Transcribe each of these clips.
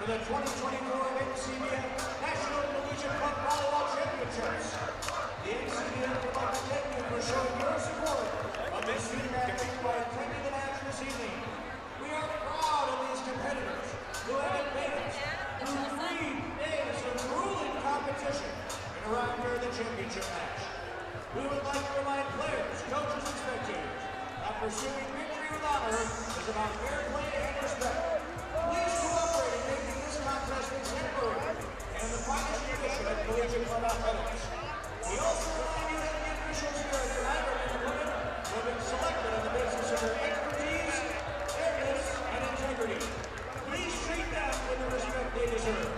for the 2024 NCVF National Collegiate Club Volleyball Championships. The NCVF would like to thank you for showing your support of this feedback by attending the match this evening. We are proud of these competitors who have advanced through 3 days of grueling competition and arrived here at the championship match. We would like to remind players, coaches, and spectators that pursuing victory with honor is about fair play and respect. Please cooperate in making this contest exemplary and the finest tradition of collegiate club athletics. We also remind you that the officials here at tonight are men and women who have been selected on the basis of their expertise, fairness, and integrity. Please treat them with the respect they deserve.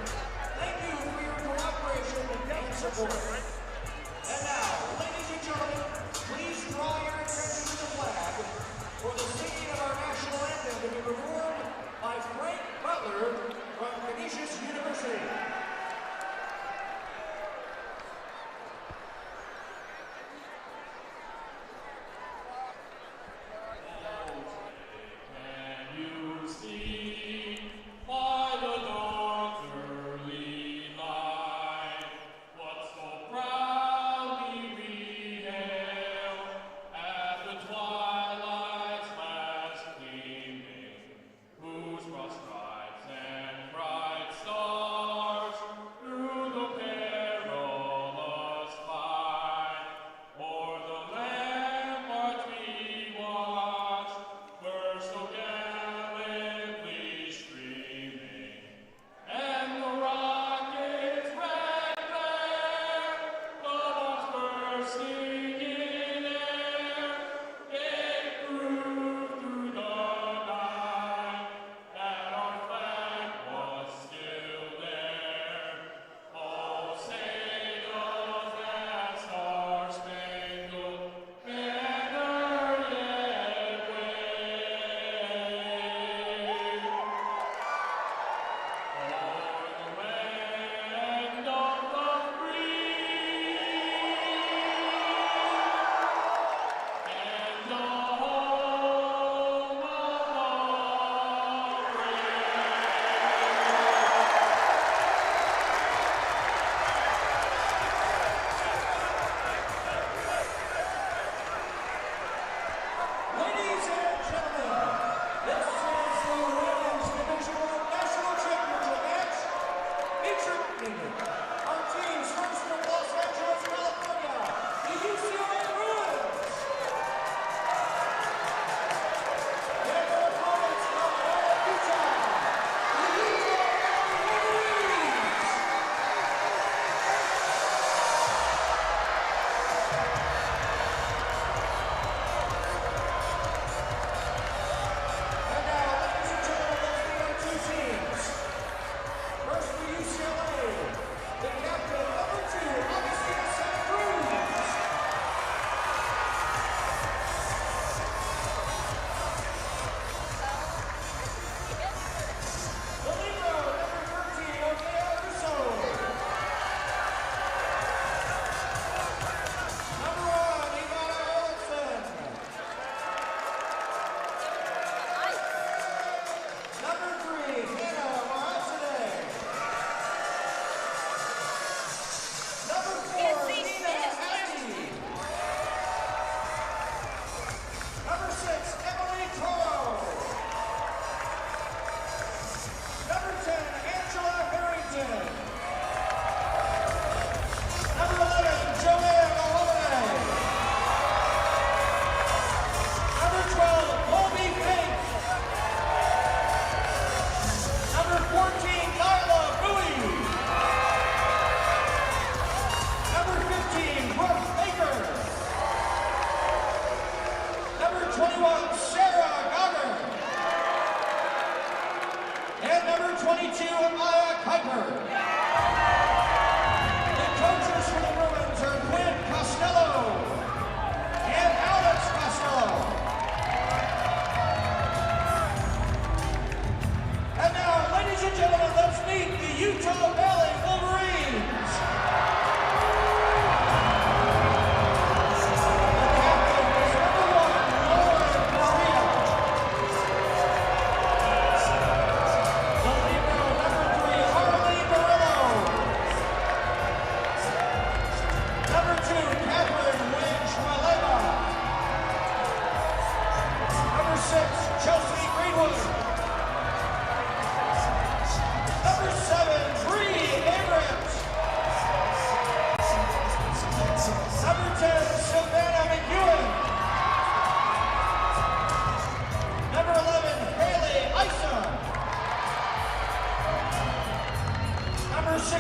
Thank you for your cooperation and support. And now, ladies and gentlemen, please draw your attention to the flag for the singing of our national anthem to be performed by Frank Butler from Collegiate University. Our teams first from Los Angeles, California, the UCLA Bruins. And their opponents from Utah, the Utah Wolverines. And now, ladies and gentlemen, let's meet our 2 teams. First for UCLA, the captain, number 2, Augustina Santa Cruz. The libero, number 13, Ortega Russo. Number 1, Ivana Erickson. Number 3, Hannah Mahasade. Number 4, Nina Hattie. Number 6, Emily Toro. Number 10, Angela Harrington. Number 11, Joanne Mahoney. Number 12, Colby Fink. Number 14, Kyla Bowie. Number 15, Brooke Baker. Number 21, Sarah Gogger. And number 22, Amaya Kuiper. The coaches for the Bruins are Quinn Costello and Alex Costello. And now, ladies and gentlemen, let's meet the Utah Valley Wolverines. The captain is number 1, Lauren Correa. The libero, number 3,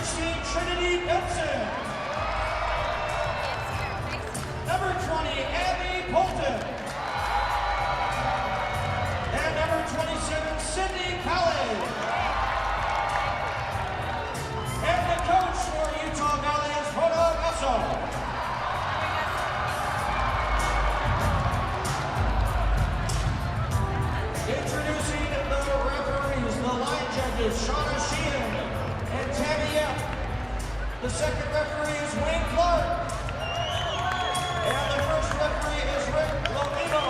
16, Trinity Benson. Number 20, Abby Bolton. And number 27, Sydney Colley. And the coach for Utah Valley is Hoda Gasso. Introducing the referees, the line judges, Shauna Sheehan and Tammy Yep. The second referee is Wayne Clark. And the first referee is Rick Lomino.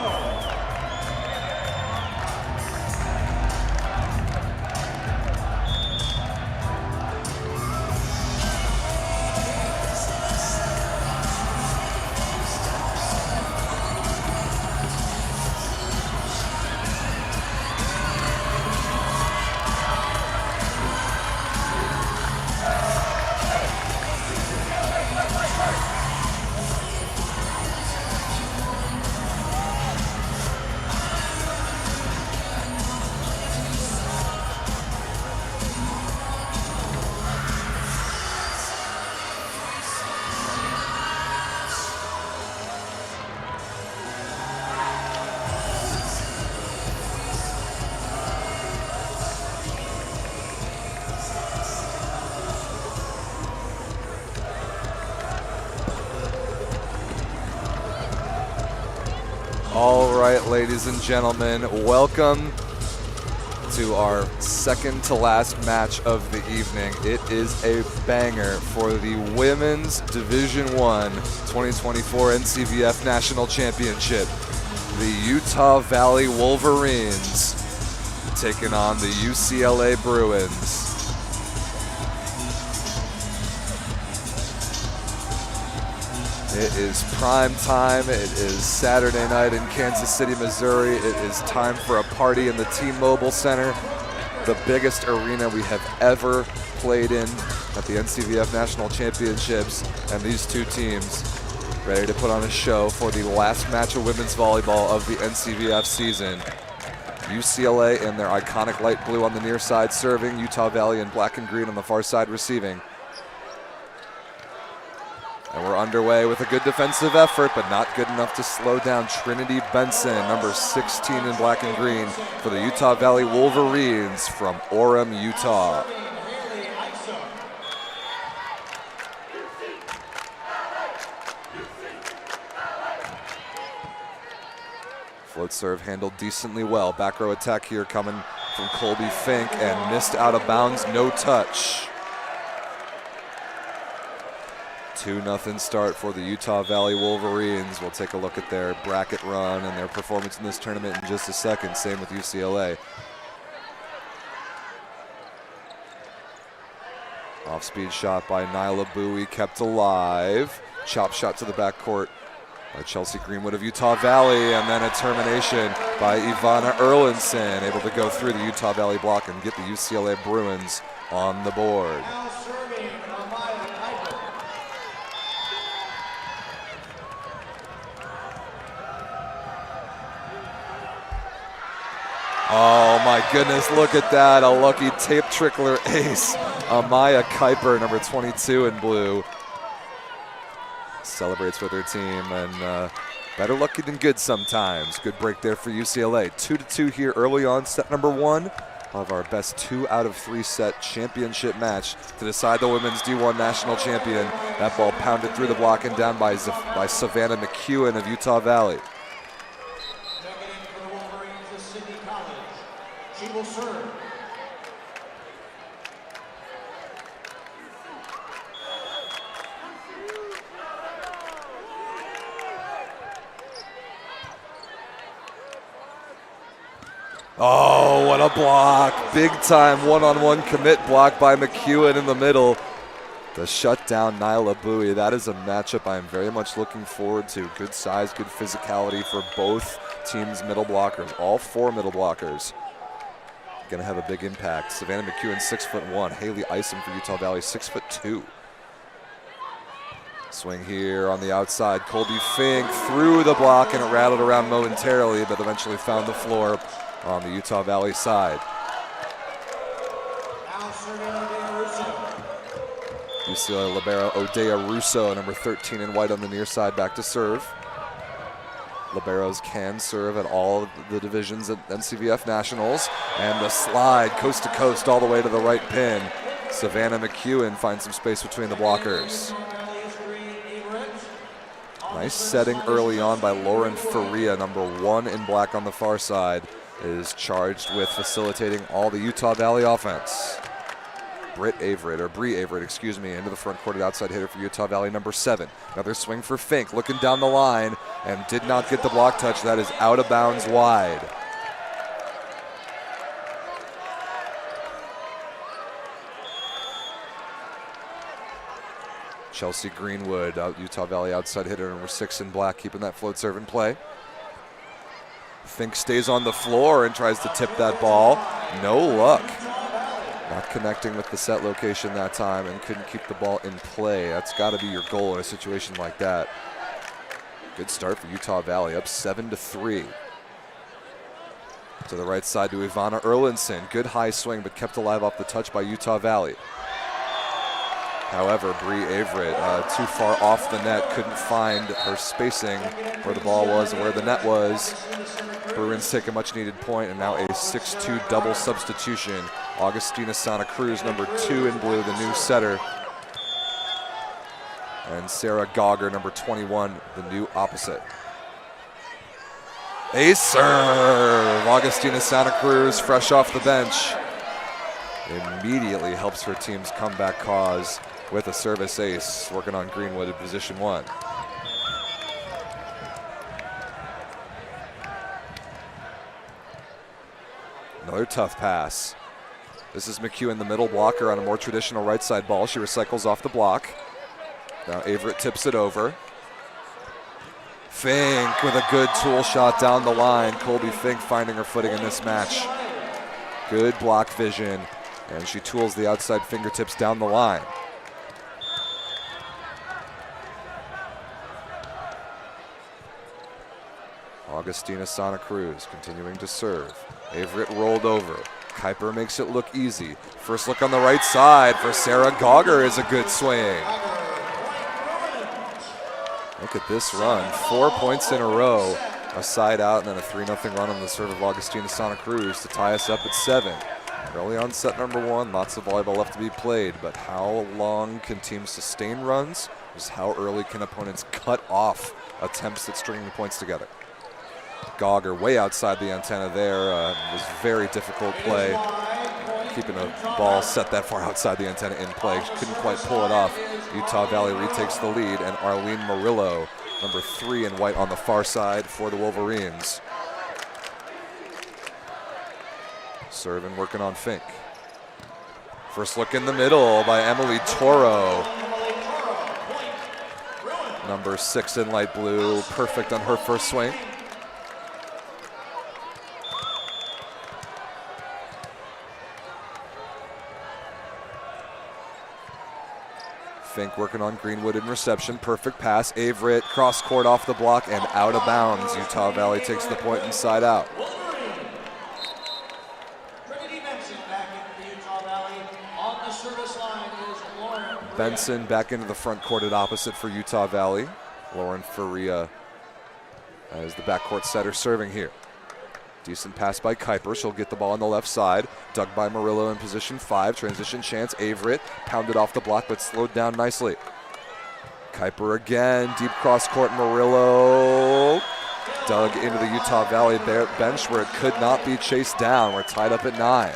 All right, ladies and gentlemen, welcome to our second to last match of the evening. It is a banger for the Women's Division I 2024 NCVF National Championship. The Utah Valley Wolverines taking on the UCLA Bruins. It is prime time. It is Saturday night in Kansas City, Missouri. It is time for a party in the T-Mobile Center, the biggest arena we have ever played in at the NCVF National Championships. And these two teams ready to put on a show for the last match of women's volleyball of the NCVF season. UCLA in their iconic light blue on the near side serving, Utah Valley in black and green on the far side receiving. And we're underway with a good defensive effort, but not good enough to slow down Trinity Benson, number 16 in black and green for the Utah Valley Wolverines from Orem, Utah. Float serve handled decently well. Back row attack here coming from Colby Fink and missed out of bounds, no touch. 2-0 start for the Utah Valley Wolverines. We'll take a look at their bracket run and their performance in this tournament in just a second. Same with UCLA. Off-speed shot by Nyla Bowie, kept alive. Chop shot to the backcourt by Chelsea Greenwood of Utah Valley, and then a termination by Ivana Erlinson, able to go through the Utah Valley block and get the UCLA Bruins on the board. Oh my goodness, look at that, a lucky tape trickler ace. Amaya Kuiper, number 22 in blue, celebrates with her team, and better lucky than good sometimes. Good break there for UCLA. 2-2 here early on, set number one of our best 2 out of 3 set championship match to decide the women's D1 national champion. That ball pounded through the block and down by Savannah McEwen of Utah Valley. She will serve. Oh, what a block. Big time one-on-one commit block by McEwen in the middle to shut down Nyla Bowie. That is a matchup I'm very much looking forward to. Good size, good physicality for both teams' middle blockers, all 4 middle blockers. Going to have a big impact. Savannah McEwen, 6'1". Haley Isom for Utah Valley, 6'2". Swing here on the outside. Colby Fink through the block, and it rattled around momentarily, but eventually found the floor on the Utah Valley side. Now serving on the Russo. UCLA libero Odea Russo, number 13 in white on the near side, back to serve. Liberos can serve at all of the divisions at NCVF Nationals. And the slide coast to coast all the way to the right pin. Savannah McEwen finds some space between the blockers. Nice setting early on by Lauren Faria, number 1 in black on the far side, is charged with facilitating all the Utah Valley offense. Bree Averett, excuse me, into the front court, outside hitter for Utah Valley, number 7. Another swing for Fink, looking down the line, and did not get the block touch. That is out of bounds wide. Chelsea Greenwood, Utah Valley outside hitter, number 6 in black, keeping that float serve in play. Fink stays on the floor and tries to tip that ball. No luck. Not connecting with the set location that time and couldn't keep the ball in play. That's got to be your goal in a situation like that. Good start for Utah Valley, up 7-3. To the right side to Ivana Erlinson. Good high swing, but kept alive off the touch by Utah Valley. However, Bree Averett, too far off the net, couldn't find her spacing where the ball was and where the net was. Bruins take a much-needed point, and now a 6-2 double substitution. Augustina Santa Cruz, number 2 in blue, the new setter. And Sarah Gauger, number 21, the new opposite. A serve! Augustina Santa Cruz, fresh off the bench, immediately helps her team's comeback cause with a service ace, working on Greenwood in position 1. Another tough pass. This is McEwen, the middle blocker, on a more traditional right side ball. She recycles off the block. Now Averett tips it over. Fink with a good tool shot down the line. Colby Fink finding her footing in this match. Good block vision, and she tools the outside fingertips down the line. Augustina Santa Cruz continuing to serve. Averett rolled over. Kuiper makes it look easy. First look on the right side for Sarah Gauger is a good swing. Look at this run. 4 points in a row. A side out and then a 3-0 run on the serve of Augustina Santa Cruz to tie us up at 7. Early on set number 1, lots of volleyball left to be played, but how long can teams sustain runs? Just how early can opponents cut off attempts at stringing the points together? Gauger way outside the antenna there. Was very difficult play. Keeping a ball set that far outside the antenna in play. Couldn't quite pull it off. Utah Valley retakes the lead, and Arlene Murillo, number 3 in white on the far side for the Wolverines. Serving, working on Fink. First look in the middle by Emily Toro. Number 6 in light blue, perfect on her first swing. Fink working on Greenwood in reception. Perfect pass. Averett cross court off the block and out of bounds. Utah Valley takes the point inside out. Benson back into the front court at opposite for Utah Valley. Lauren Faria as the backcourt setter serving here. Decent pass by Kuiper. She'll get the ball on the left side. Dug by Murillo in position 5. Transition chance. Averett pounded off the block but slowed down nicely. Kuiper again. Deep cross court. Murillo dug into the Utah Valley bench where it could not be chased down. We're tied up at 9.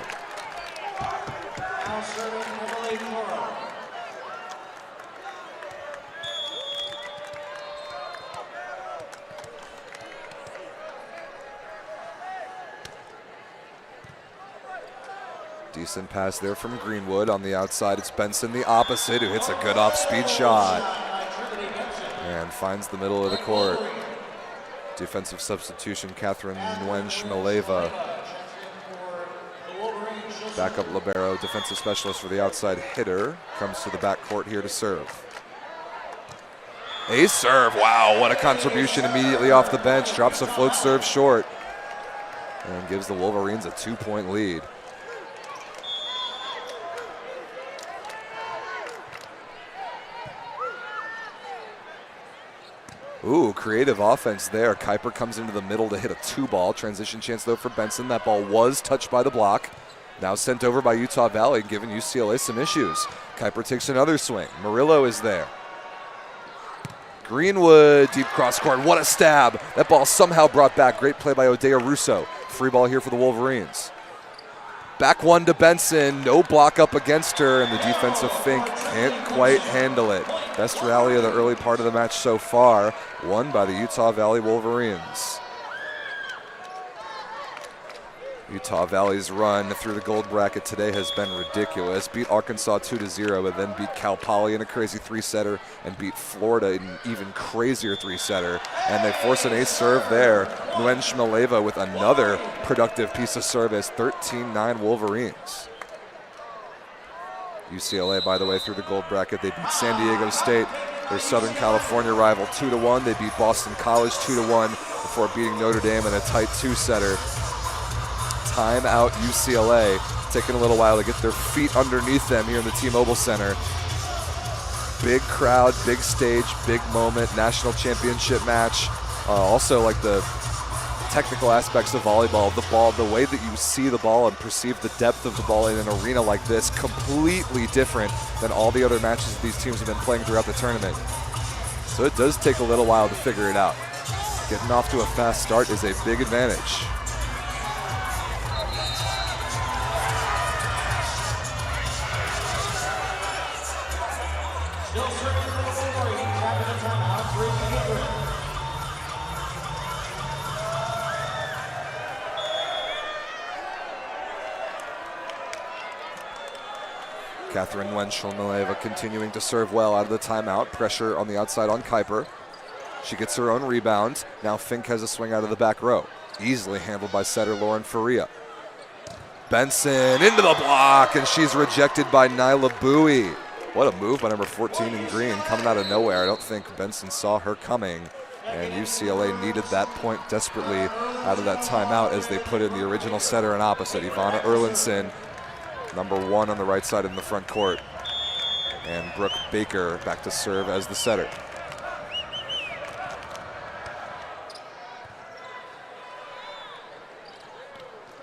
Decent pass there from Greenwood. On the outside, it's Benson, the opposite, who hits a good off-speed shot and finds the middle of the court. Defensive substitution, Catherine Nguyen-Shmaleva. Backup libero, defensive specialist for the outside hitter, comes to the backcourt here to serve. A serve, wow, what a contribution immediately off the bench. Drops a float serve short and gives the Wolverines a 2-point lead. Ooh, creative offense there. Kuiper comes into the middle to hit a 2-ball. Transition chance though for Benson. That ball was touched by the block. Now sent over by Utah Valley, giving UCLA some issues. Kuiper takes another swing. Murillo is there. Greenwood, deep cross court. What a stab. That ball somehow brought back. Great play by Odeya Russo. Free ball here for the Wolverines. Back one to Benson. No block up against her, and the defensive Fink can't quite handle it. Best rally of the early part of the match so far, won by the Utah Valley Wolverines. Utah Valley's run through the gold bracket today has been ridiculous. Beat Arkansas 2-0, but then beat Cal Poly in a crazy 3-setter and beat Florida in an even crazier 3-setter. And they force an ace serve there. Nguyen Shmaleva with another productive piece of service, 13-9 Wolverines. UCLA, by the way, through the gold bracket, they beat San Diego State, their Southern California rival, 2-1. They beat Boston College 2-1 before beating Notre Dame in a tight 2-setter. Timeout UCLA, taking a little while to get their feet underneath them here in the T-Mobile Center. Big crowd, big stage, big moment, national championship match. Also like the technical aspects of volleyball, the ball, the way that you see the ball and perceive the depth of the ball in an arena like this, completely different than all the other matches these teams have been playing throughout the tournament. So it does take a little while to figure it out. Getting off to a fast start is a big advantage. Still serving for the Wolverines after the timeout, 3 minutes. Catherine Nguyen continuing to serve well out of the timeout. Pressure on the outside on Kuiper. She gets her own rebound. Now Fink has a swing out of the back row. Easily handled by setter Lauren Faria. Benson into the block, and she's rejected by Nyla Bowie. What a move by number 14 in green, coming out of nowhere. I don't think Benson saw her coming, and UCLA needed that point desperately out of that timeout as they put in the original setter and opposite, Ivana Erlinson, number 1 on the right side in the front court, and Brooke Baker back to serve as the setter.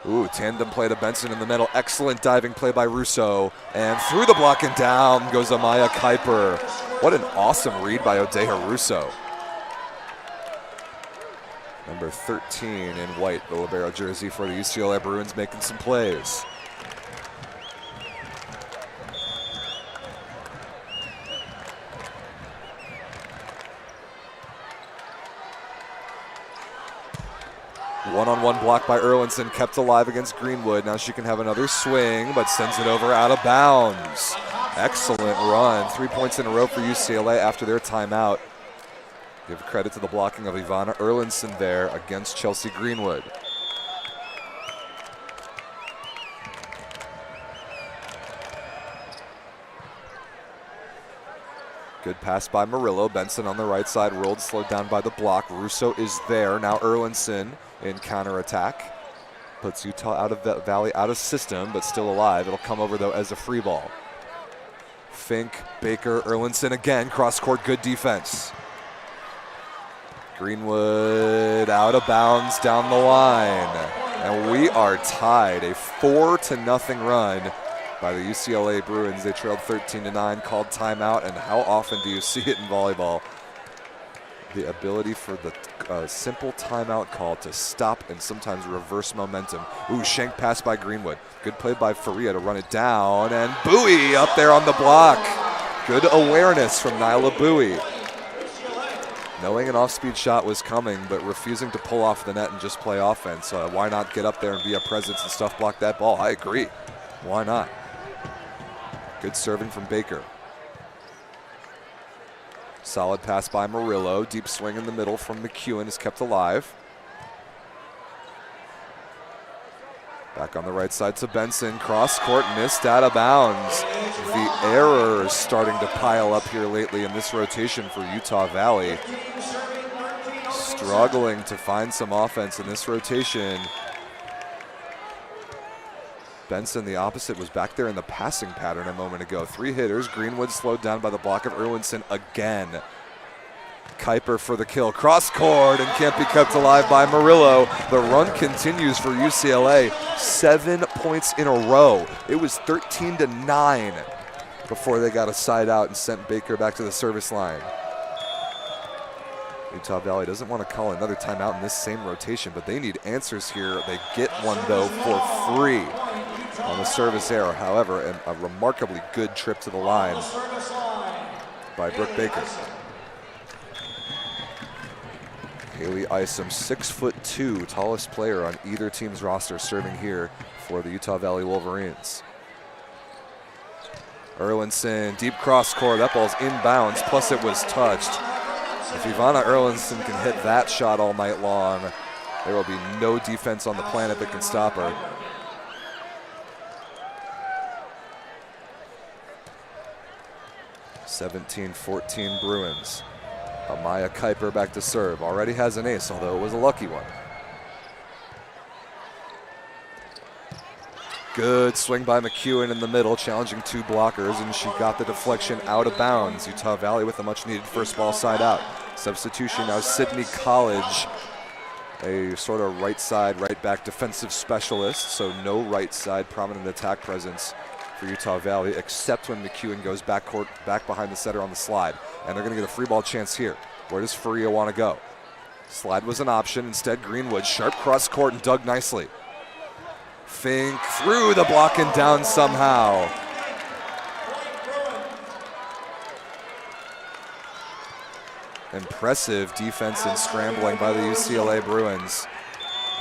Ooh, tandem play to Benson in the middle. Excellent diving play by Russo. And through the block and down goes Amaya Kuiper. What an awesome read by Odeya Russo. Number 13 in white, the libero jersey for the UCLA Bruins, making some plays. One-on-one block by Erlinson, kept alive against Greenwood. Now she can have another swing, but sends it over out of bounds. Excellent run. 3 points in a row for UCLA after their timeout. Give credit to the blocking of Ivana Erlinson there against Chelsea Greenwood. Good pass by Murillo. Benson on the right side, rolled, slowed down by the block. Russo is there. Now Erlinson in counterattack. Puts Utah out of the Valley, out of system, but still alive. It'll come over, though, as a free ball. Fink, Baker, Erlinson again. Cross-court, good defense. Greenwood out of bounds down the line. And we are tied. A 4-0 run by the UCLA Bruins. They trailed 13-9, called timeout, and how often do you see it in volleyball? The ability for the simple timeout call to stop and sometimes reverse momentum. Ooh, shank pass by Greenwood. Good play by Faria to run it down, and Bowie up there on the block. Good awareness from Nyla Bowie. Knowing an off-speed shot was coming, but refusing to pull off the net and just play offense. Why not get up there and be a presence and stuff block that ball? I agree. Why not? Good serving from Baker. Solid pass by Murillo. Deep swing in the middle from McEwen is kept alive. Back on the right side to Benson. Cross court, missed out of bounds. The errors starting to pile up here lately in this rotation for Utah Valley. Struggling to find some offense in this rotation. Benson, the opposite, was back there in the passing pattern a moment ago. 3 hitters. Greenwood slowed down by the block of Erlinson again. Kuiper for the kill. Cross court and can't be kept alive by Murillo. The run continues for UCLA. 7 points in a row. It was 13-9 before they got a side out and sent Baker back to the service line. Utah Valley doesn't want to call another timeout in this same rotation, but they need answers here. They get one, though, for free on the service error. However, a remarkably good trip to the line by Brooke Baker. Haley Isom, 6'2", tallest player on either team's roster, serving here for the Utah Valley Wolverines. Erlinson, deep cross court. That ball's inbounds, plus it was touched. If Ivana Erlinson can hit that shot all night long, there will be no defense on the planet that can stop her. (17-14) Bruins. Amaya Kuiper back to serve. Already has an ace, although it was a lucky one. Good swing by McEwen in the middle, challenging 2 blockers, and she got the deflection out of bounds. Utah Valley with a much-needed first ball side out. Substitution now Sydney College, a sort of right side, right back defensive specialist, so no right side prominent attack presence for Utah Valley, except when McEwen goes back behind the setter on the slide. And they're going to get a free ball chance here. Where does Faria want to go? Slide was an option. Instead, Greenwood, sharp cross court and dug nicely. Fink through the block and down somehow. Impressive defense and scrambling by the UCLA Bruins.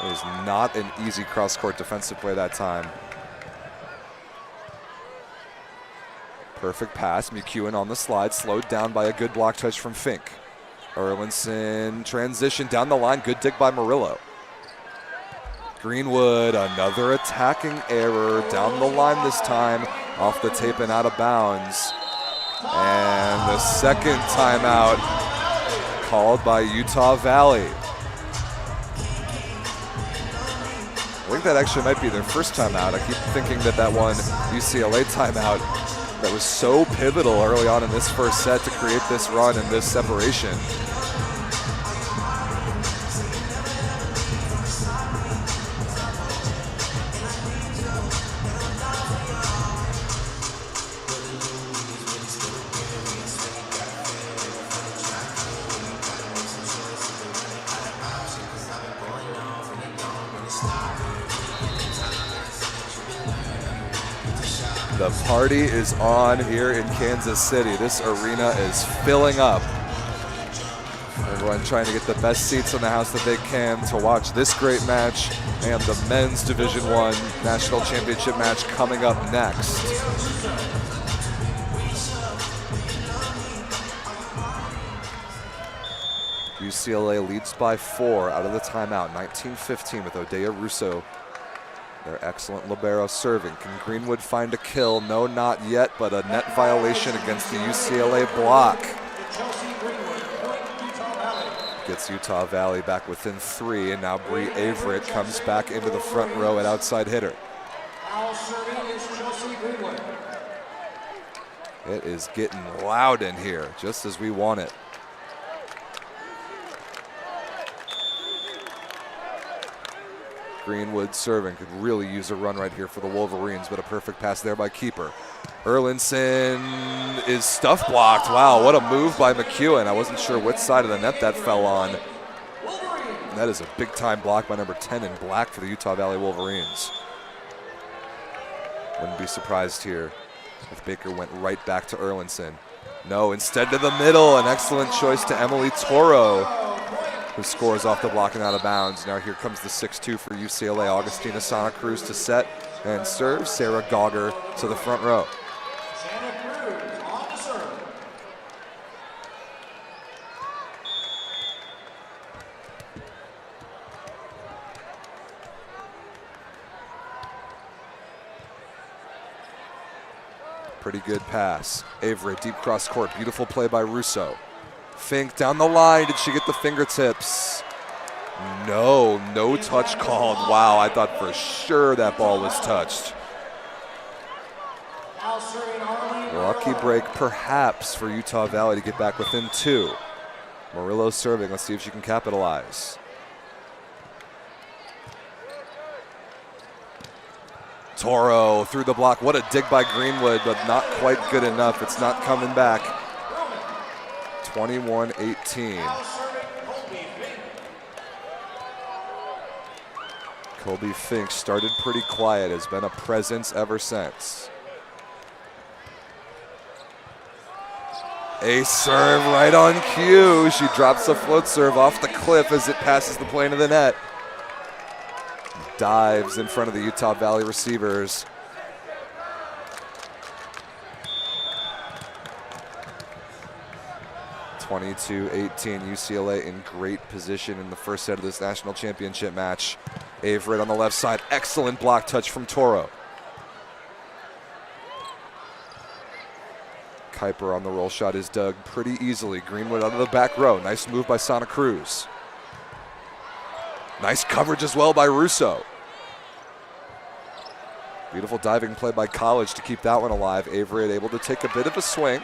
It was not an easy cross-court defensive play that time. Perfect pass, McEwen on the slide, slowed down by a good block touch from Fink. Erlinson, transition down the line, good dig by Murillo. Greenwood, another attacking error down the line this time, off the tape and out of bounds. And the second timeout called by Utah Valley. I think that actually might be their first timeout. I keep thinking that one UCLA timeout that was so pivotal early on in this first set to create this run and this separation. The party is on here in Kansas City. This arena is filling up. Everyone trying to get the best seats in the house that they can to watch this great match and the men's Division I National Championship match coming up next. UCLA leads by 4 out of the timeout, 19-15 with Odeya Russo. Their excellent libero serving. Can Greenwood find a kill? No, not yet, but a net violation against the UCLA block. Gets Utah Valley back within 3, and now Bree Averett comes back into the front row at outside hitter. It is getting loud in here, just as we want it. Greenwood serving, could really use a run right here for the Wolverines, but a perfect pass there by keeper. Erlinson is stuff blocked. Wow, what a move by McEwen. I wasn't sure which side of the net that fell on. And that is a big time block by number 10 in black for the Utah Valley Wolverines. Wouldn't be surprised here if Baker went right back to Erlinson. No, instead to the middle, an excellent choice to Emily Toro, who scores off the block and out of bounds. Now here comes the 6'2" for UCLA, Augustina Santa Cruz to set and serve. Sarah Gauger to the front row. Santa Cruz on the serve. Pretty good pass. Avery, deep cross court, beautiful play by Russo. Fink down the line, did she get the fingertips? No, no touch called. Wow, I thought for sure that ball was touched. Lucky break perhaps for Utah Valley to get back within 2. Murillo serving. Let's see if she can capitalize. Toro through the block. What a dig by Greenwood, but not quite good enough. It's not coming back. 21-18. Colby Fink started pretty quiet, has been a presence ever since. A serve right on cue. She drops the float serve off the cliff as it passes the plane of the net. Dives in front of the Utah Valley receivers. (22-18). UCLA in great position in the first set of this national championship match. Averett on the left side. Excellent block touch from Toro. Kuiper on the roll shot is dug pretty easily. Greenwood out of the back row. Nice move by Santa Cruz. Nice coverage as well by Russo. Beautiful diving play by College to keep that one alive. Averett able to take a bit of a swing.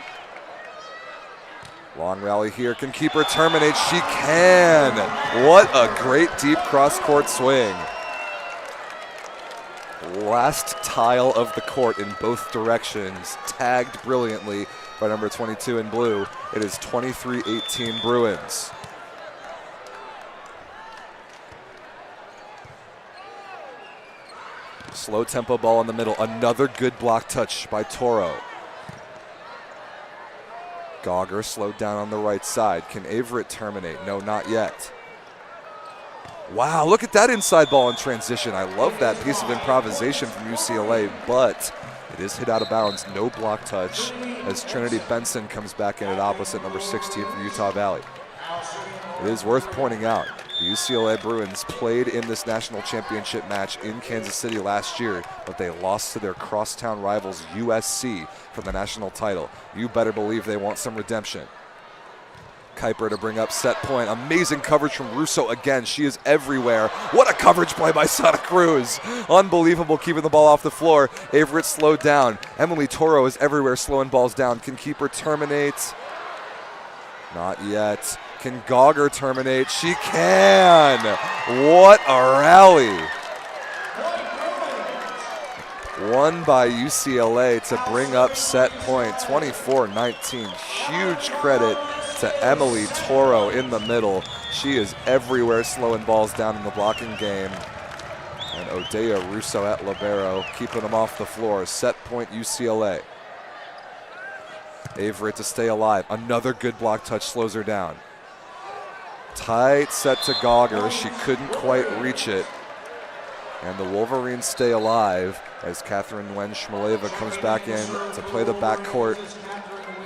Long rally here. Can keeper terminate? She can. What a great deep cross-court swing. Last tile of the court in both directions. Tagged brilliantly by number 22 in blue. It is 23-18 Bruins. Slow tempo ball in the middle. Another good block touch by Toro. Gauger slowed down on the right side. Can Averett terminate? No, not yet. Wow, look at that inside ball in transition. I love that piece of improvisation from UCLA, but it is hit out of bounds. No block touch as Trinity Benson comes back in at opposite number 16 from Utah Valley. It is worth pointing out, the UCLA Bruins played in this national championship match in Kansas City last year, but they lost to their crosstown rivals USC for the national title. You better believe they want some redemption. Kuiper to bring up set point. Amazing coverage from Russo again. She is everywhere. What a coverage play by Santa Cruz. Unbelievable keeping the ball off the floor. Averett slowed down. Emily Toro is everywhere slowing balls down. Can keeper terminate? Not yet. Can Gauger terminate? She can. What a rally. Won by UCLA to bring up set point. 24-19. Huge credit to Emily Toro in the middle. She is everywhere slowing balls down in the blocking game. And Odea Russo at libero, keeping them off the floor. Set point UCLA. Averett to stay alive. Another good block touch slows her down. Tight set to Gauger. She couldn't quite reach it. And the Wolverines stay alive as Catherine Nguyen-Shmuleva comes back in to play the backcourt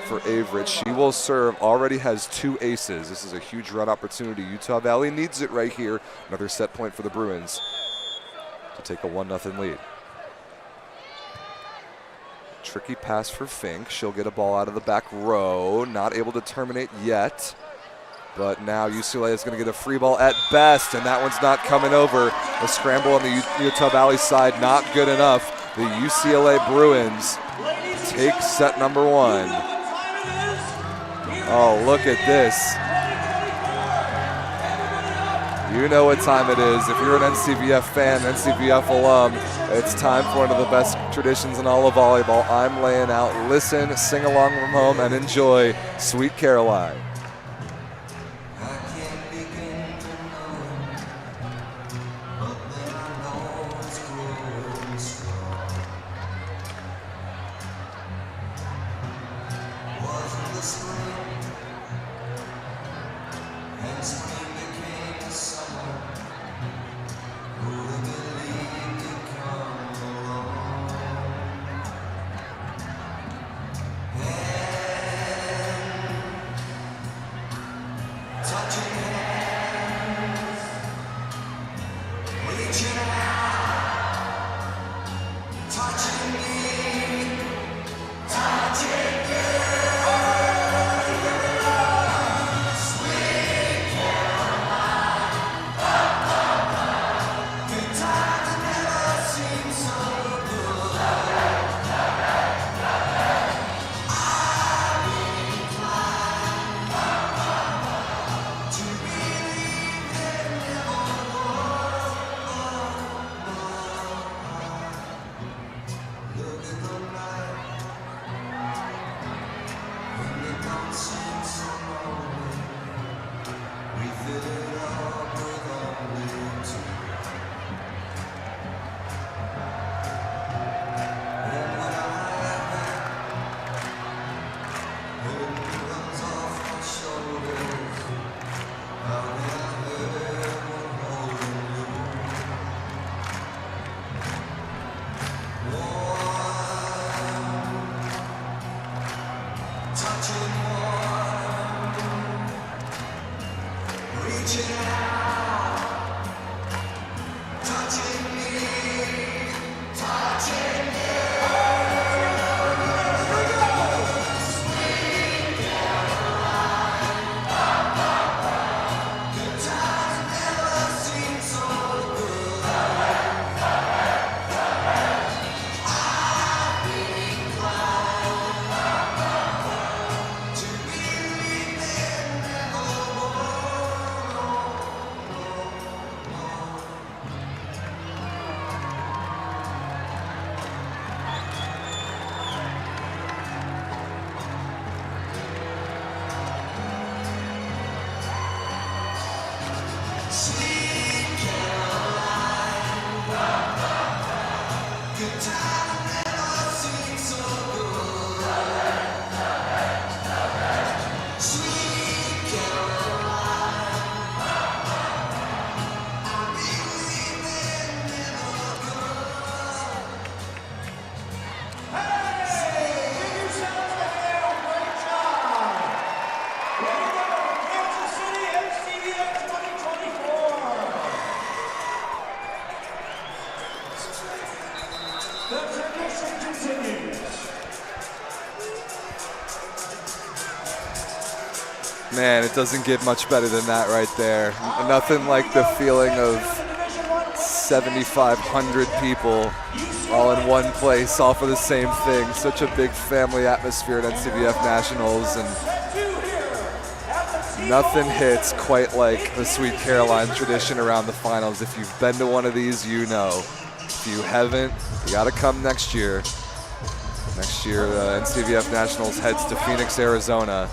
for Averett. She will serve, already has 2 aces. This is a huge run opportunity. Utah Valley needs it right here. Another set point for the Bruins to take a 1-0 lead. Tricky pass for Fink. She'll get a ball out of the back row. Not able to terminate yet. But now UCLA is going to get a free ball at best, and that one's not coming over. A scramble on the Utah Valley side, not good enough. The UCLA Bruins take set number 1. Oh, look at this. You know what time it is. If you're an NCVF fan, NCVF alum, it's time for one of the best traditions in all of volleyball. I'm laying out. Listen, sing along from home, and enjoy Sweet Caroline. racing continues. Man, it doesn't get much better than that right there. Nothing like the feeling of 7,500 people all in one place, all for the same thing. Such a big family atmosphere at NCVF Nationals, and nothing hits quite like the Sweet Caroline tradition around the finals. If you've been to one of these, you know. If you haven't, you gotta come next year. Next year, the NCVF Nationals heads to Phoenix, Arizona.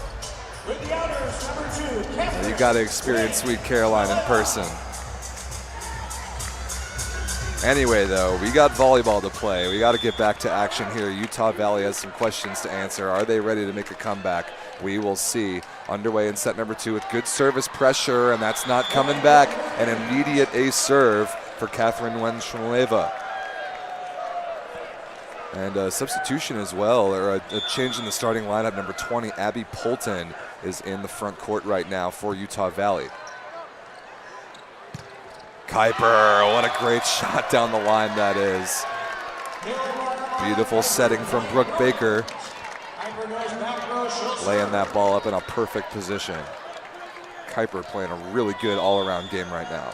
You gotta experience Sweet Caroline in person. Anyway, though, we got volleyball to play. We got to get back to action here. Utah Valley has some questions to answer. Are they ready to make a comeback? We will see. Underway in set number 2 with good service pressure, and that's not coming back. An immediate ace serve for Catherine Wenschmaleva. And a substitution as well, or a change in the starting lineup. Number 20, Abby Polton, is in the front court right now for Utah Valley. Kuiper, what a great shot down the line that is. Beautiful setting from Brooke Baker. Laying that ball up in a perfect position. Kuiper playing a really good all-around game right now.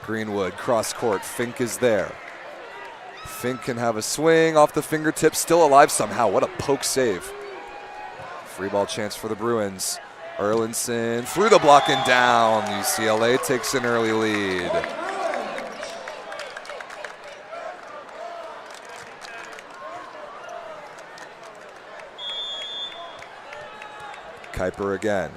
Greenwood, cross court, Fink is there. Fink can have a swing off the fingertips, still alive somehow. What a poke save. Free ball chance for the Bruins. Erlinson through the block and down. UCLA takes an early lead. Kuiper again.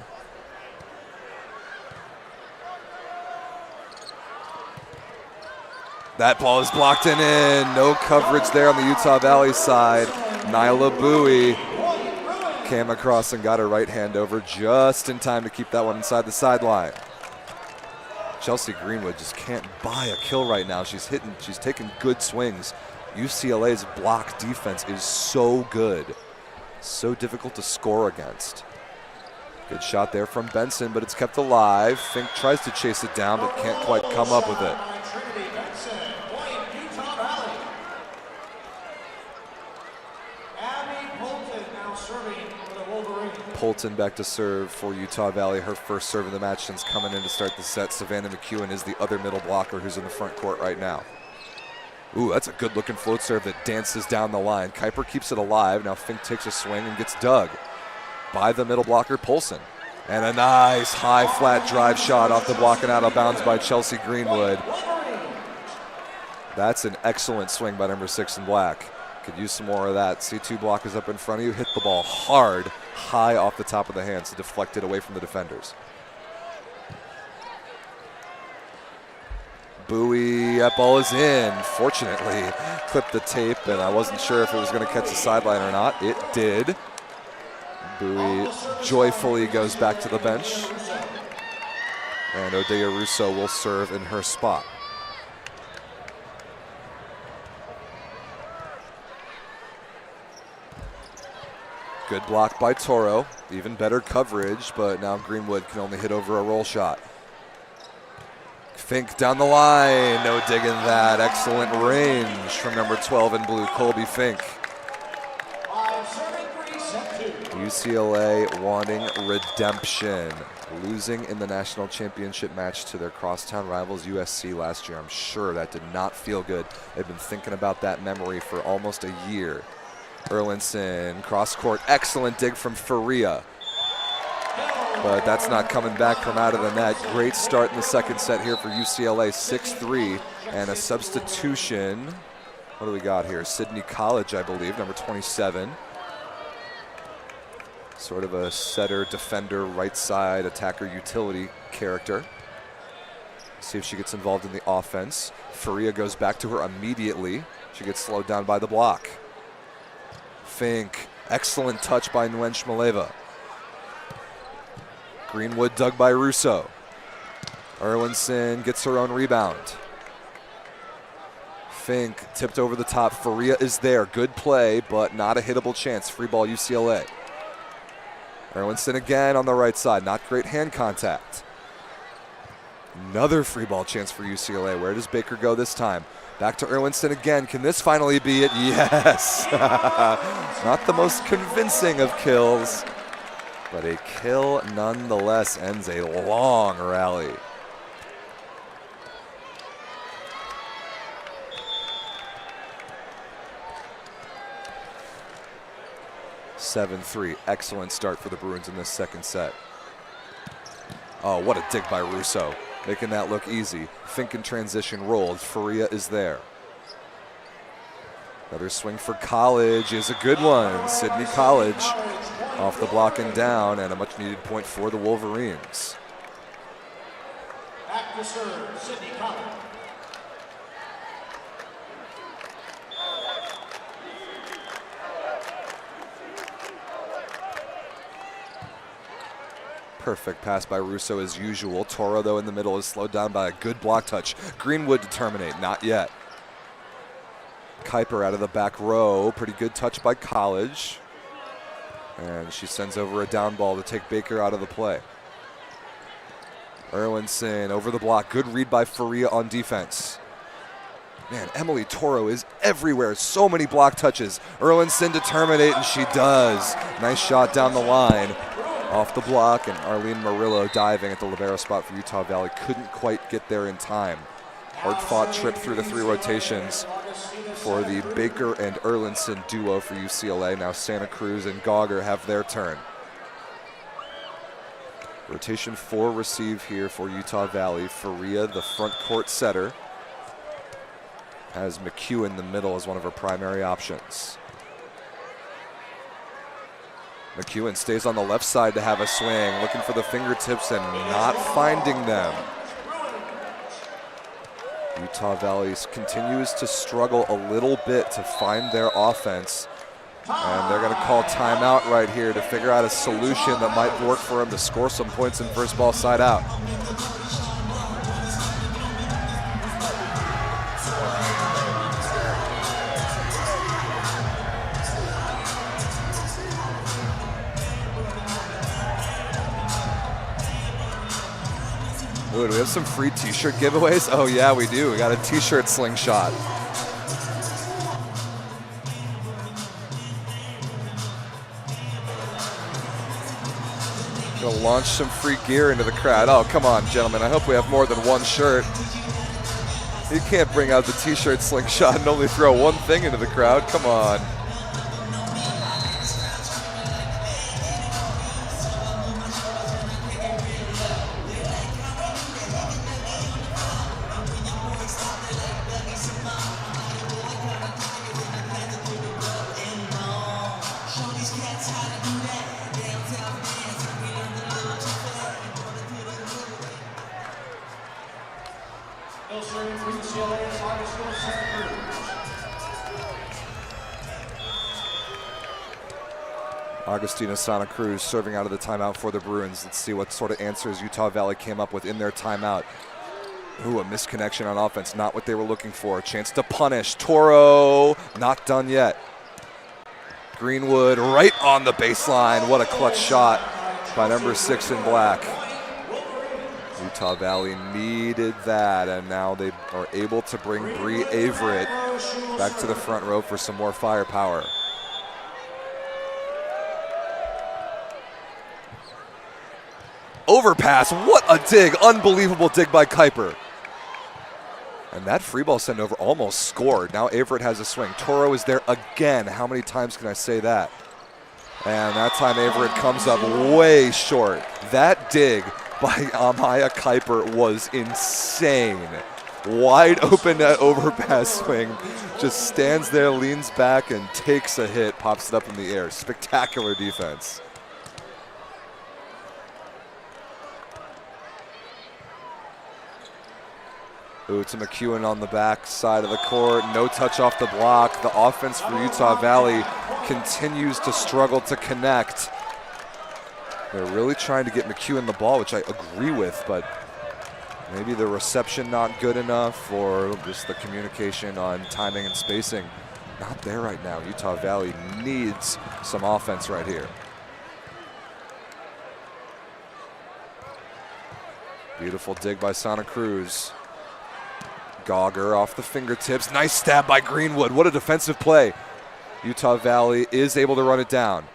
That ball is blocked and in. No coverage there on the Utah Valley side. Nyla Bowie came across and got her right hand over just in time to keep that one inside the sideline. Chelsea Greenwood just can't buy a kill right now. She's taking good swings. UCLA's block defense is so good. So difficult to score against. Good shot there from Benson, but it's kept alive. Fink tries to chase it down, but can't quite come up with it. Polton back to serve for Utah Valley. Her first serve of the match since coming in to start the set. Savannah McEwen is the other middle blocker who's in the front court right now. Ooh, that's a good looking float serve that dances down the line. Kuiper keeps it alive. Now Fink takes a swing and gets dug by the middle blocker, Polson. And a nice high flat drive shot off the block and out of bounds by Chelsea Greenwood. That's an excellent swing by number 6 in black. Could use some more of that. C2 block is up in front of you. Hit the ball hard, high off the top of the hands to deflect it away from the defenders. Bowie, that ball is in. Fortunately, clipped the tape, and I wasn't sure if it was going to catch the sideline or not. It did. Bowie joyfully goes back to the bench. And Odeya Russo will serve in her spot. Good block by Toro. Even better coverage, but now Greenwood can only hit over a roll shot. Fink down the line. No digging that. Excellent range from number 12 in blue, Colby Fink. UCLA wanting redemption. Losing in the national championship match to their crosstown rivals USC last year. I'm sure that did not feel good. They've been thinking about that memory for almost a year. Erlinson, cross court, excellent dig from Faria. But that's not coming back from out of the net. Great start in the second set here for UCLA, 6-3, and a substitution. What do we got here? Sydney College, I believe, number 27. Sort of a setter, defender, right side, attacker, utility character. See if she gets involved in the offense. Faria goes back to her immediately. She gets slowed down by the block. Fink, excellent touch by Wenschmaleva. Greenwood dug by Russo. Erlinson gets her own rebound. Fink tipped over the top. Faria is there. Good play, but not a hittable chance. Free ball UCLA. Erlinson again on the right side. Not great hand contact. Another free ball chance for UCLA. Where does Baker go this time? Back to Erwinson again. Can this finally be it? Yes! Not the most convincing of kills, but a kill nonetheless ends a long rally. 7-3. Excellent start for the Bruins in this second set. Oh, what a dig by Russo. Making that look easy. Fink in transition rolled. Faria is there. Another swing for College is a good one. Sydney College off the block and down, and a much needed point for the Wolverines. Back to serve, Sydney College. Perfect pass by Russo as usual. Toro, though, in the middle is slowed down by a good block touch. Greenwood to terminate, not yet. Kuiper out of the back row. Pretty good touch by College. And she sends over a down ball to take Baker out of the play. Erwinson over the block. Good read by Faria on defense. Man, Emily Toro is everywhere. So many block touches. Erwinson to terminate, and she does. Nice shot down the line. Off the block, and Arlene Murillo diving at the libero spot for Utah Valley. Couldn't quite get there in time. Hard-fought trip through the 3 rotations for the Baker and Erlinson duo for UCLA. Now Santa Cruz and Gauger have their turn. Rotation 4 receive here for Utah Valley. Faria, the front court setter, has McHugh in the middle as one of her primary options. McEwen stays on the left side to have a swing, looking for the fingertips and not finding them. Utah Valley continues to struggle a little bit to find their offense, and they're going to call timeout right here to figure out a solution that might work for them to score some points in first ball side out. Ooh, do we have some free t-shirt giveaways? Oh yeah, we do. We got a t-shirt slingshot. Gonna launch some free gear into the crowd. Oh, come on, gentlemen. I hope we have more than one shirt. You can't bring out the t-shirt slingshot and only throw one thing into the crowd. Come on. Agustina Santa Cruz serving out of the timeout for the Bruins. Let's see what sort of answers Utah Valley came up with in their timeout. Ooh, a misconnection on offense, not what they were looking for. Chance to punish. Toro, not done yet. Greenwood right on the baseline. What a clutch shot by number 6 in black. Utah Valley needed that, and now they are able to bring Bree Averett back to the front row for some more firepower. Overpass, what a dig, unbelievable dig by Kuiper. And that free ball send over almost scored. Now Averett has a swing. Toro is there again. How many times can I say that? And that time Averett comes up way short. That dig by Amaya Kuiper was insane. Wide open net overpass swing. Just stands there, leans back, and takes a hit, pops it up in the air. Spectacular defense. Ooh, to McEwen on the back side of the court. No touch off the block. The offense for Utah Valley continues to struggle to connect. They're really trying to get McEwen the ball, which I agree with, but maybe the reception not good enough, or just the communication on timing and spacing not there right now. Utah Valley needs some offense right here. Beautiful dig by Santa Cruz. Gauger off the fingertips. Nice stab by Greenwood. What a defensive play. Utah Valley is able to run it down.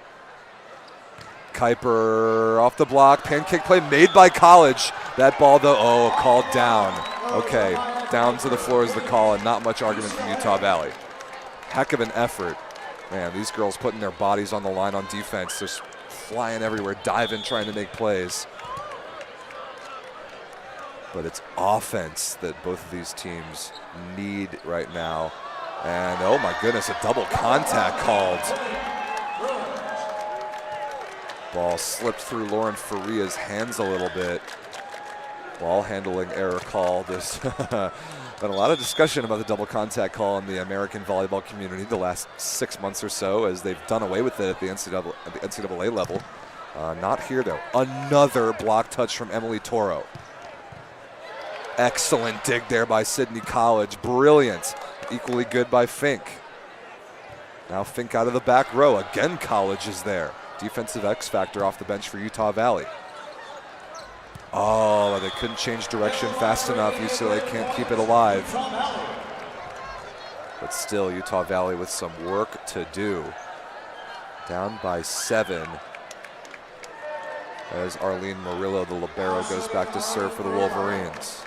Kuiper off the block. Pancake play made by College. That ball, though, oh, called down. Okay, down to the floor is the call, and not much argument from Utah Valley. Heck of an effort. Man, these girls putting their bodies on the line on defense, just flying everywhere, diving, trying to make plays. But it's offense that both of these teams need right now. And oh my goodness, a double contact called. Ball slipped through Lauren Faria's hands a little bit. Ball handling error called. There's been a lot of discussion about the double contact call in the American volleyball community the last 6 months or so, as they've done away with it at the NCAA level. Not here though. Another block touch from Emily Toro. Excellent dig there by Sydney College. Brilliant. Equally good by Fink. Now Fink out of the back row. Again, College is there. Defensive X factor off the bench for Utah Valley. Oh, they couldn't change direction fast enough. UCLA can't keep it alive. But still, Utah Valley with some work to do. Down by 7. As Arlene Murillo, the libero, goes back to serve for the Wolverines.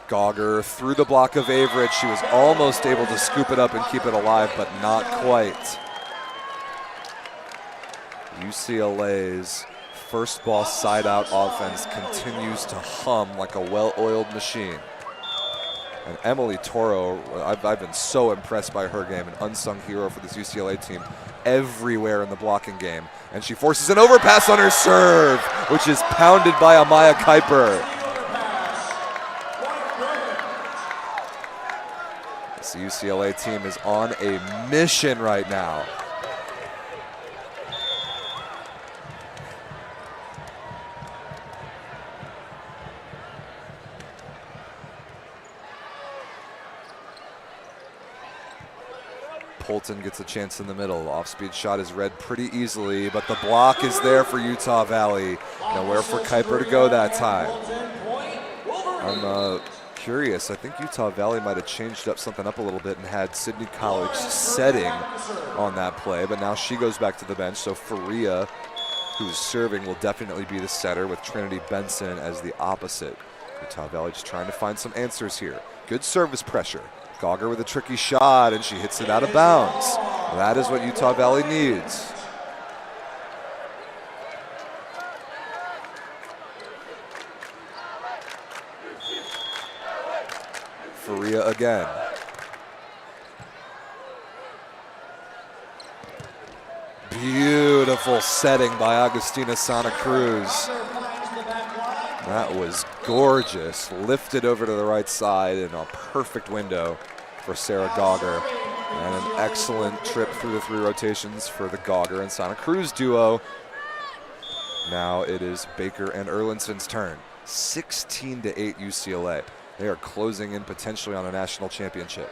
Gauger through the block of Averett. She was almost able to scoop it up and keep it alive, but not quite. UCLA's first ball side out offense continues to hum like a well-oiled machine. And Emily Toro, I've been so impressed by her game, an unsung hero for this UCLA team, everywhere in the blocking game. And she forces an overpass on her serve, which is pounded by Amaya Kuiper. The UCLA team is on a mission right now. Polton gets a chance in the middle. Off-speed shot is read pretty easily, but the block is there for Utah Valley. Nowhere for Kuiper to go that time. I'm curious. I think Utah Valley might have changed something up a little bit and had Sydney College setting on that play, but now she goes back to the bench, so Faria, who's serving, will definitely be the setter with Trinity Benson as the opposite. Utah Valley just trying to find some answers here. Good service pressure. Gauger with a tricky shot, and she hits it out of bounds. That is what Utah Valley needs. Faria again. Beautiful setting by Agustina Santa Cruz. That was gorgeous. Lifted over to the right side in a perfect window for Sarah Gauger. And an excellent trip through the 3 rotations for the Gauger and Santa Cruz duo. Now it is Baker and Erlinson's turn. 16-8 UCLA. They are closing in potentially on a national championship.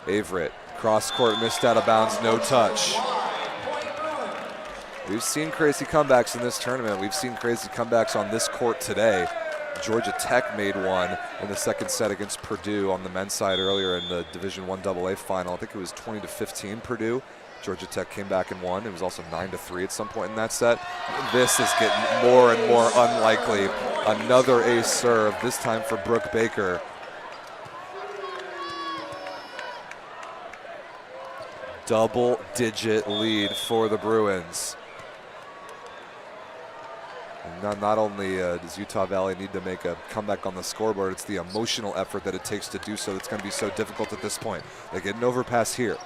Averett, cross court, missed out of bounds, no touch. We've seen crazy comebacks in this tournament. We've seen crazy comebacks on this court today. Georgia Tech made one in the second set against Purdue on the men's side earlier in the Division I AA final. I think it was 20-15 Purdue. Georgia Tech came back and won. It was also 9-3 at some point in that set. This is getting more and more unlikely. Another ace serve, this time for Brooke Baker. Double-digit lead for the Bruins. And not only does Utah Valley need to make a comeback on the scoreboard, it's the emotional effort that it takes to do so that's going to be so difficult at this point. They get an overpass here.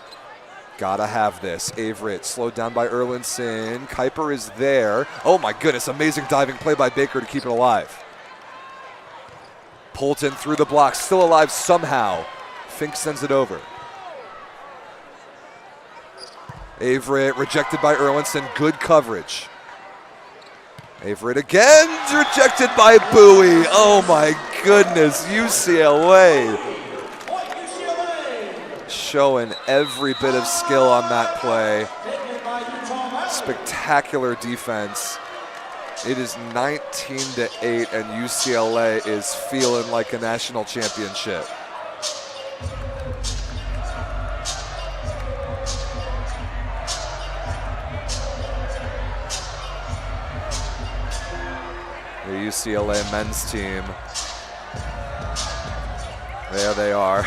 Gotta have this. Averett slowed down by Erlinson. Kuiper is there. Oh my goodness, amazing diving play by Baker to keep it alive. Polton through the block, still alive somehow. Fink sends it over. Averett rejected by Erlinson, good coverage. Averett again, rejected by Bowie. Oh my goodness, UCLA. showing every bit of skill on that play. Spectacular defense. It is 19-8, and UCLA is feeling like a national championship. The UCLA men's team. There they are.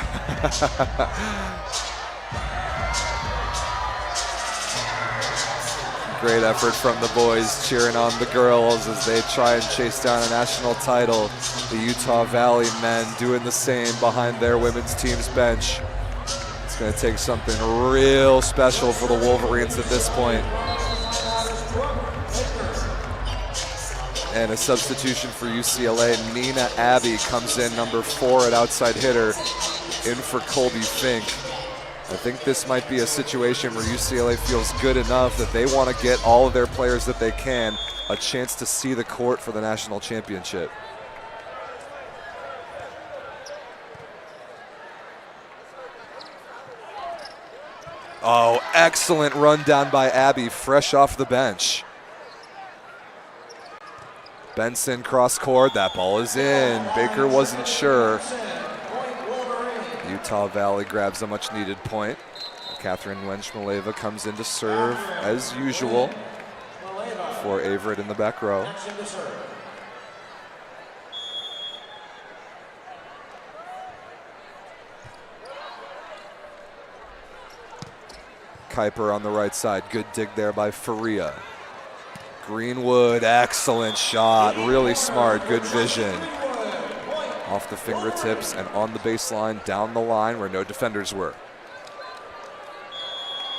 Great effort from the boys cheering on the girls as they try and chase down a national title. The Utah Valley men doing the same behind their women's team's bench. It's going to take something real special for the Wolverines at this point. And a substitution for UCLA. Nina Abbey comes in, number 4 at outside hitter, in for Colby Fink. I think this might be a situation where UCLA feels good enough that they want to get all of their players that they can a chance to see the court for the national championship. Oh, excellent run down by Abbey, fresh off the bench. Benson cross court, that ball is in. Baker wasn't sure. Utah Valley grabs a much needed point. Catherine Wench-Maleva comes in to serve as usual for Averett in the back row. Kuiper on the right side, good dig there by Faria. Greenwood, excellent shot, really smart, good vision. Off the fingertips and on the baseline, down the line where no defenders were.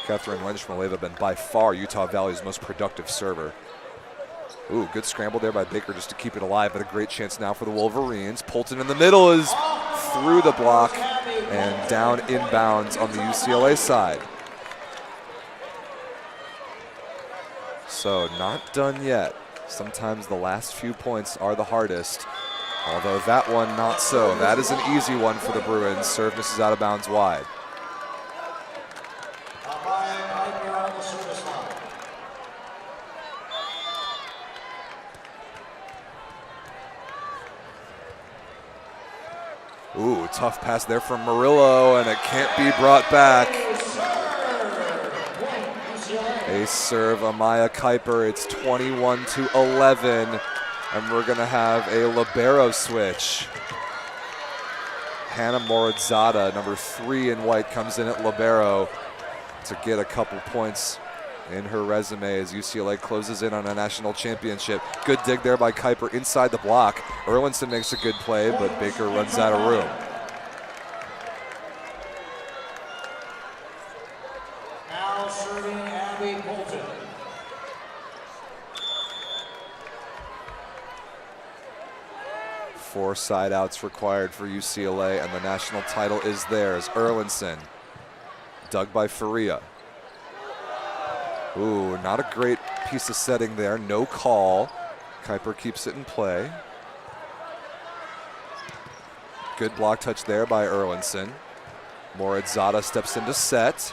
Catherine Wench-Maleva been by far Utah Valley's most productive server. Ooh, good scramble there by Baker just to keep it alive, but a great chance now for the Wolverines. Poulton in the middle is through the block and down inbounds on the UCLA side. So not done yet. Sometimes the last few points are the hardest. Although that one, not so. That is an easy one for the Bruins. Serve misses out of bounds wide. Ooh, tough pass there from Murillo, and it can't be brought back. Ace serve, Amaya Kuiper. It's 21-11. And we're going to have a libero switch. Hannah Moritzada, number 3 in white, comes in at libero to get a couple points in her resume as UCLA closes in on a national championship. Good dig there by Kuiper inside the block. Erlinson makes a good play, but Baker runs out of room. Now serving Abby Poulton. Four side outs required for UCLA, and the national title is theirs. Erlinson, dug by Faria. Ooh, not a great piece of setting there, no call. Kuiper keeps it in play. Good block touch there by Erlinson. Moritzada steps into set.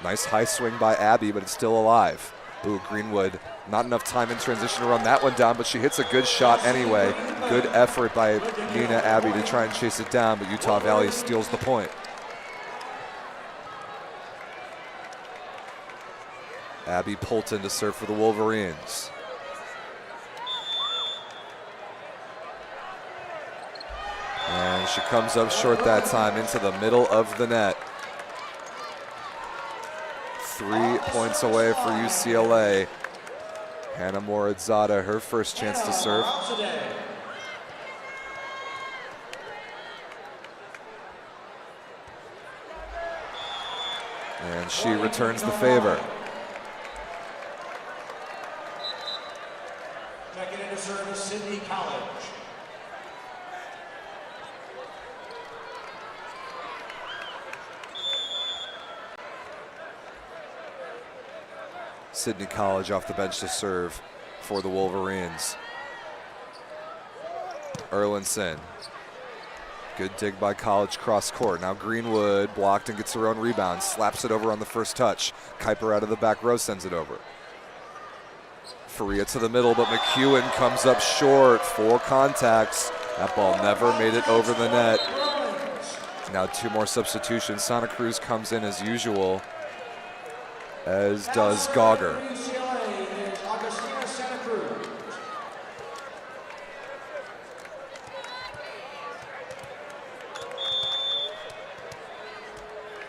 Nice high swing by Abbey, but it's still alive. Ooh, Greenwood, not enough time in transition to run that one down, but she hits a good shot anyway. Good effort by Nina Abbey to try and chase it down, but Utah Valley steals the point. Abby Poulton to serve for the Wolverines. And she comes up short that time into the middle of the net. 3 points away for UCLA. Hannah Moritzada, her first chance to serve. And she returns the favor. Checking into service, Sydney College. Sydney College off the bench to serve for the Wolverines. Erlinson. Good dig by College cross court. Now Greenwood blocked and gets her own rebound. Slaps it over on the first touch. Kuiper out of the back row sends it over. Faria to the middle, but McEwen comes up short. 4 contacts. That ball never made it over the net. Now 2 more substitutions. Santa Cruz comes in as usual, as does Gauger.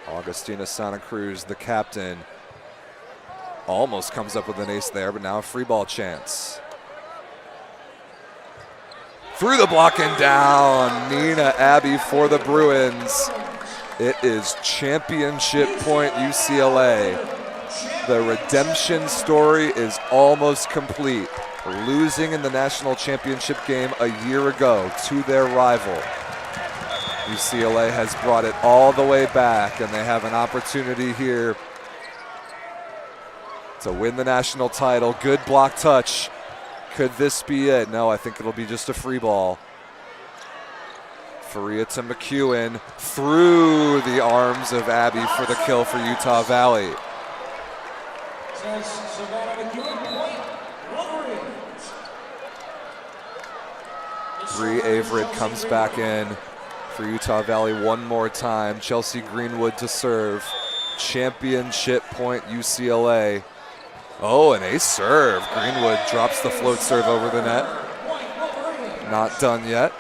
Augustina Santa Cruz, the captain, almost comes up with an ace there, but now a free ball chance. Through the block and down, Nina Abbey for the Bruins. It is championship point UCLA. The redemption story is almost complete. Losing in the national championship game a year ago to their rival. UCLA has brought it all the way back, and they have an opportunity here to win the national title. Good block touch. Could this be it? No, I think it'll be just a free ball. Faria to McEwen, through the arms of Abbey for the kill for Utah Valley. Bree Averett comes back in for Utah Valley one more time. Chelsea Greenwood to serve. Championship point UCLA. Oh, an ace serve. Greenwood drops the float serve over the net. Not done yet.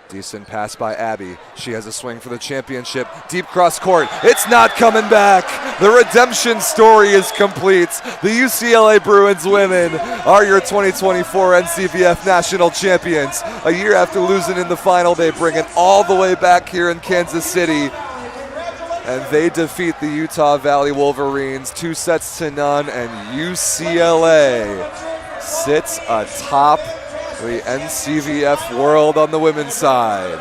Decent pass by Abbey. She has a swing for the championship. Deep cross court. It's not coming back. The redemption story is complete. The UCLA Bruins women are your 2024 NCVF national champions. A year after losing in the final, they bring it all the way back here in Kansas City. And they defeat the Utah Valley Wolverines 2-0, and UCLA sits atop the NCVF world on the women's side.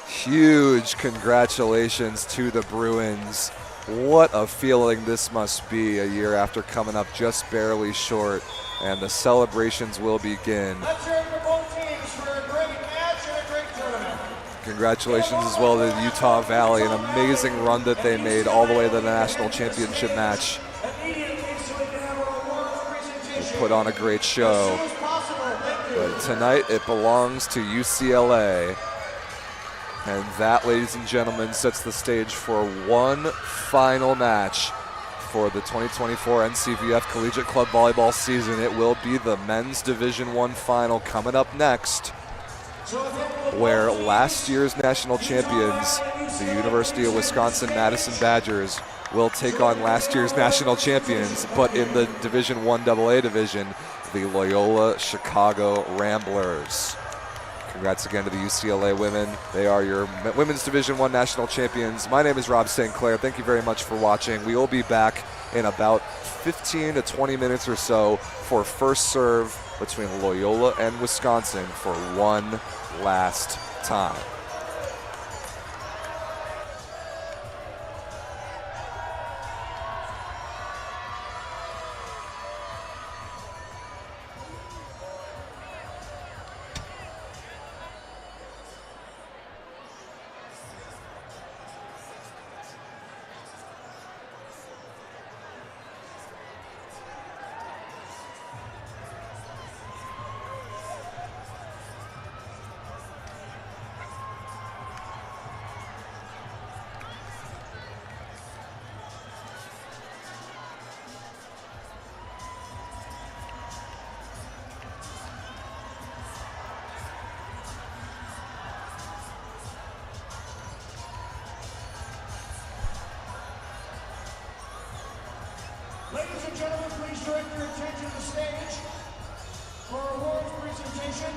Huge congratulations to the Bruins. What a feeling this must be a year after coming up just barely short, and the celebrations will begin. Congratulations as well to Utah Valley, an amazing run that they made all the way to the national championship match. They put on a great show, but tonight it belongs to UCLA. And that, ladies and gentlemen, sets the stage for one final match for the 2024 NCVF Collegiate Club Volleyball season. It will be the Men's Division I final coming up next, where last year's national champions, the University of Wisconsin-Madison Badgers, will take on last year's national champions, but in the Division I AA division, the Loyola Chicago Ramblers. Congrats again to the UCLA women. They are your Women's Division I national champions. My name is Rob St. Clair. Thank you very much for watching. We will be back in about 15 to 20 minutes or so for first serve between Loyola and Wisconsin for one last time. Ladies and gentlemen, please direct your attention to the stage for our awards presentation.